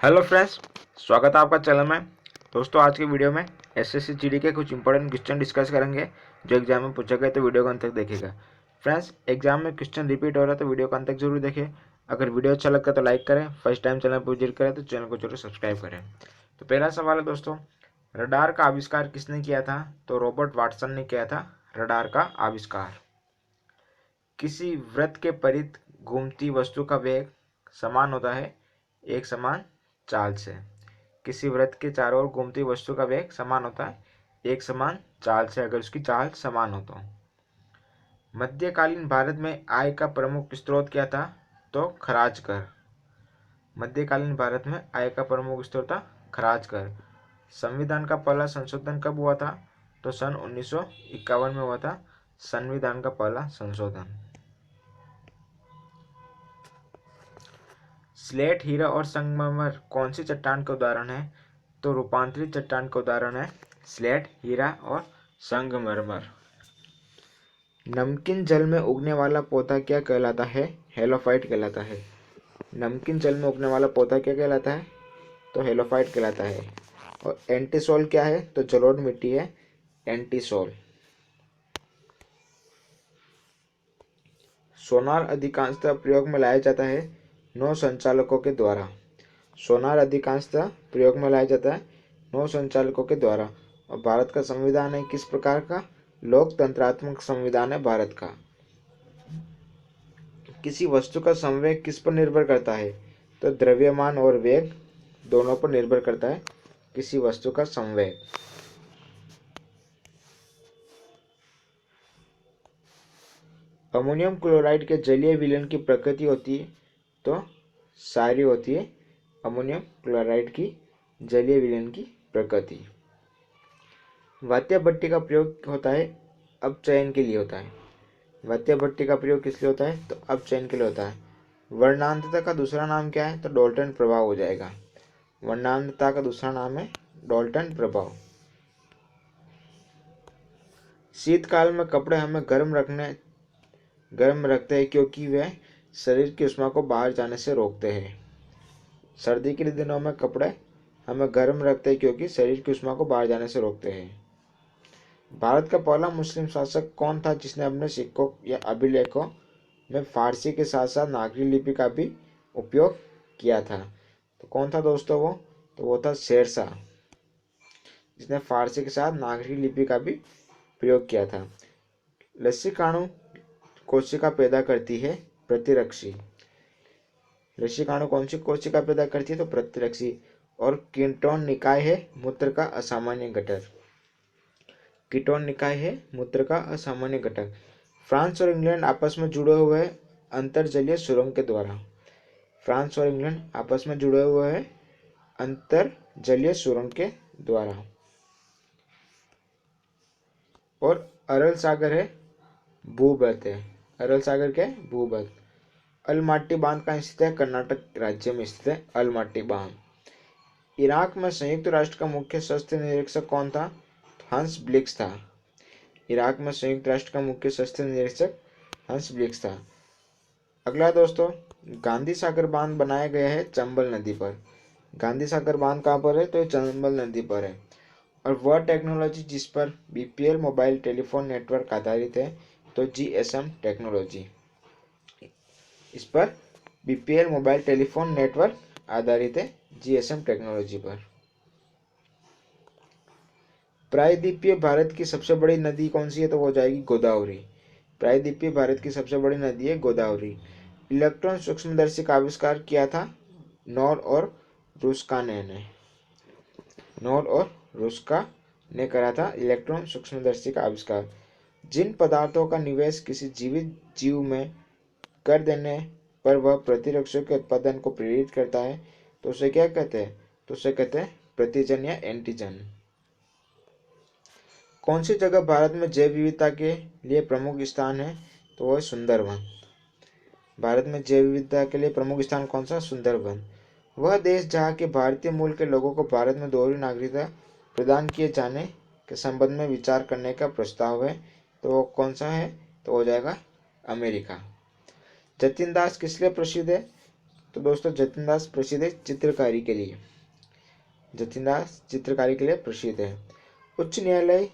Hello friends, स्वागत है आपका चैनल में। दोस्तों, आज की वीडियो में एसएससी जीडी के कुछ इंपॉर्टेंट क्वेश्चन डिस्कस करेंगे जो एग्जाम में पूछा गया, तो वीडियो को अंत तक देखिएगा। फ्रेंड्स, एग्जाम में क्वेश्चन रिपीट हो रहा है तो वीडियो को अंत तक जरूर देखिए। अगर वीडियो अच्छा लगता है तो लाइक करें, फर्स्ट टाइम चैनल पर विजिट करें तो चैनल को जरूर सब्सक्राइब करें। तो पहला सवाल है दोस्तों, रडार का आविष्कार किसने किया था? तो रॉबर्ट वाटसन ने किया था रडार का आविष्कार। किसी वृत्त के परिध घूमती वस्तु का वेग समान होता है एक समान चाल से। किसी वृत्त के चारों ओर घूमती वस्तु का वेग समान होता है एक समान चाल से, अगर उसकी चाल समान हो तो। मध्यकालीन भारत में आय का प्रमुख स्रोत क्या था? तो खराज कर। मध्यकालीन भारत में आय का प्रमुख स्रोत था खराज कर। संविधान का पहला संशोधन कब हुआ था? तो सन 1951 में हुआ था संविधान का पहला संशोधन। स्लेट, हीरा और संगमरमर कौन सी चट्टान का उदाहरण है? तो रूपांतरित चट्टान का उदाहरण है स्लेट, हीरा और संगमरमर। नमकीन जल में उगने वाला पौधा क्या कहलाता है? हेलोफाइट कहलाता है। नमकीन जल में उगने वाला पौधा क्या कहलाता है? तो हेलोफाइट कहलाता है। और एंटीसोल क्या है? तो जलोढ़ मिट्टी है एंटीसोल। सोनार अधिकांशतः प्रयोग में लाया जाता है नौ संचालकों के द्वारा। सोनार अधिकांशतः प्रयोग में लाया जाता है नौ संचालकों के द्वारा। और भारत का संविधान है किस प्रकार का? लोकतंत्रात्मक संविधान है भारत का। किसी वस्तु का संवेग किस पर निर्भर करता है? तो द्रव्यमान और वेग दोनों पर निर्भर करता है किसी वस्तु का संवेग। अमोनियम क्लोराइड के जलीय विलयन की प्रकृति होती है तो क्षारीय होती है। अमोनियम क्लोराइड की जलीय विलयन की प्रकृति। वात्य भट्टी का प्रयोग होता है अपचयन के लिए होता है। वात्य भट्टी का प्रयोग किस लिए होता है? तो अपचयन के लिए होता है। वर्णांतता का दूसरा नाम क्या है? तो डॉल्टन प्रभाव हो जाएगा। वर्णांतता का दूसरा नाम है डॉल्टन प्रभाव। शीतकाल में कपड़े हमें गर्म रखते हैं क्योंकि वे शरीर की उष्मा को बाहर जाने से रोकते हैं। सर्दी के दिनों में कपड़े हमें गर्म रखते हैं क्योंकि शरीर की उष्मा को बाहर जाने से रोकते हैं। भारत का पहला मुस्लिम शासक कौन था जिसने अपने सिक्कों या अभिलेखों में फारसी के साथ साथ नागरी लिपि का भी उपयोग किया था? तो कौन था दोस्तों वो? तो वो था शेरशाह, जिसने फारसी के साथ नागरी लिपि का भी प्रयोग किया था। लसीकाणु कोशिका पैदा करती है प्रतिरक्षी। लसीकाणु कौन सी कोशिका पैदा करती है? तो प्रतिरक्षी। और कीटोन निकाय है मूत्र का असामान्य घटक। कीटोन निकाय है मूत्र का असामान्य घटक। फ्रांस और इंग्लैंड आपस में जुड़े हुए हैं अंतर्जलीय सुरंग के द्वारा। फ्रांस और इंग्लैंड आपस में जुड़े हुए हैं अंतर्जलीय सुरंग के द्वारा। और अरल सागर है भूमध्य है। अरल सागर क्या है? भूमध्य। अलमाटी बांध कहाँ स्थित है? कर्नाटक राज्य में स्थित है अलमाटी बांध। इराक में संयुक्त राष्ट्र का मुख्य शस्त्र निरीक्षक कौन था? हंस ब्लिक्स था। इराक में संयुक्त राष्ट्र का मुख्य शस्त्र निरीक्षक हंस ब्लिक्स था। अगला दोस्तों, गांधी सागर बांध बनाया गया है चंबल नदी पर। गांधी सागर बांध कहाँ पर है? तो चंबल नदी पर है। और वह टेक्नोलॉजी जिस पर बीपीएल मोबाइल टेलीफोन नेटवर्क आधारित है तो जीएसएम टेक्नोलॉजी। इस पर बीपीएल मोबाइल टेलीफोन नेटवर्क आधारित है जीएसएम टेक्नोलॉजी पर। प्रायद्वीपीय भारत की सबसे बड़ी नदी कौन सी है? तो वो हो जाएगी गोदावरी। प्रायद्वीपीय भारत की सबसे बड़ी नदी है गोदावरी। इलेक्ट्रॉन सूक्ष्मदर्शी का आविष्कार किया था नॉर और रुस्काने ने। नॉर और रुस्का ने करा था इलेक्ट्रॉन सूक्ष्मदर्शी का आविष्कार। जिन पदार्थों का निवेश किसी जीवित जीव में कर देने पर वह प्रतिरक्षकों के उत्पादन को प्रेरित करता है तो उसे क्या कहते हैं? तो उसे कहते हैं प्रतिजन या एंटीजन। कौन सी जगह भारत में जैव विविधता के लिए प्रमुख स्थान है? तो वह सुंदरवन। भारत में जैव विविधता के लिए प्रमुख स्थान कौन सा? सुंदरवन। वह देश जहाँ के भारतीय मूल के लोगों को भारत में दोहरी नागरिकता प्रदान किए जाने के संबंध में विचार करने का प्रस्ताव है तो वो कौन सा है? तो हो जाएगा अमेरिका। जतिन दास किस लिए प्रसिद्ध है? तो दोस्तों जतिन दास प्रसिद्ध है चित्रकारी के लिए। जतिन दास चित्रकारी के लिए प्रसिद्ध है। उच्च न्यायालय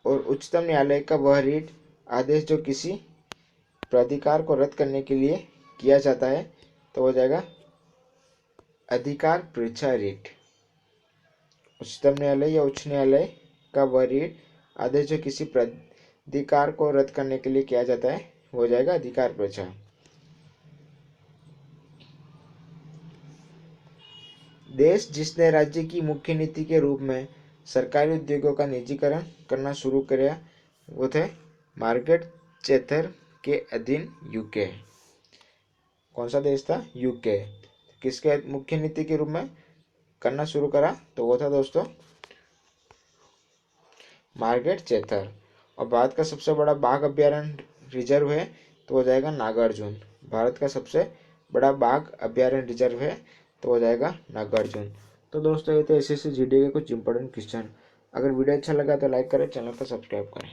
और उच्चतम न्यायालय का वह रीट आदेश जो किसी प्राधिकार को रद्द करने के लिए किया जाता है तो हो जाएगा अधिकार परीक्षा रीट। उच्चतम न्यायालय या उच्च न्यायालय का वह रीट आदेश जो किसी प्राधिकार को रद्द करने के लिए किया जाता है हो जाएगा अधिकार परीक्षा। देश जिसने राज्य की मुख्य नीति के रूप में सरकारी उद्योगों का निजीकरण करना शुरू किया वो थे मार्गरेट चैथर के अधीन यूके। कौन सा देश था? यूके। किसके मुख्य नीति के रूप में करना शुरू करा तो वो था दोस्तों मार्गरेट चैथर। और भारत का सबसे बड़ा बाघ अभ्यारण्य रिजर्व है तो हो जाएगा नागार्जुन। भारत का सबसे बड़ा बाघ अभ्यारण्य रिजर्व है तो हो जाएगा नागार्जुन। तो दोस्तों ये थे ऐसे जीडी के कुछ इंपॉर्टेंट क्वेश्चन। अगर वीडियो अच्छा लगा तो लाइक करें, चैनल को सब्सक्राइब करें।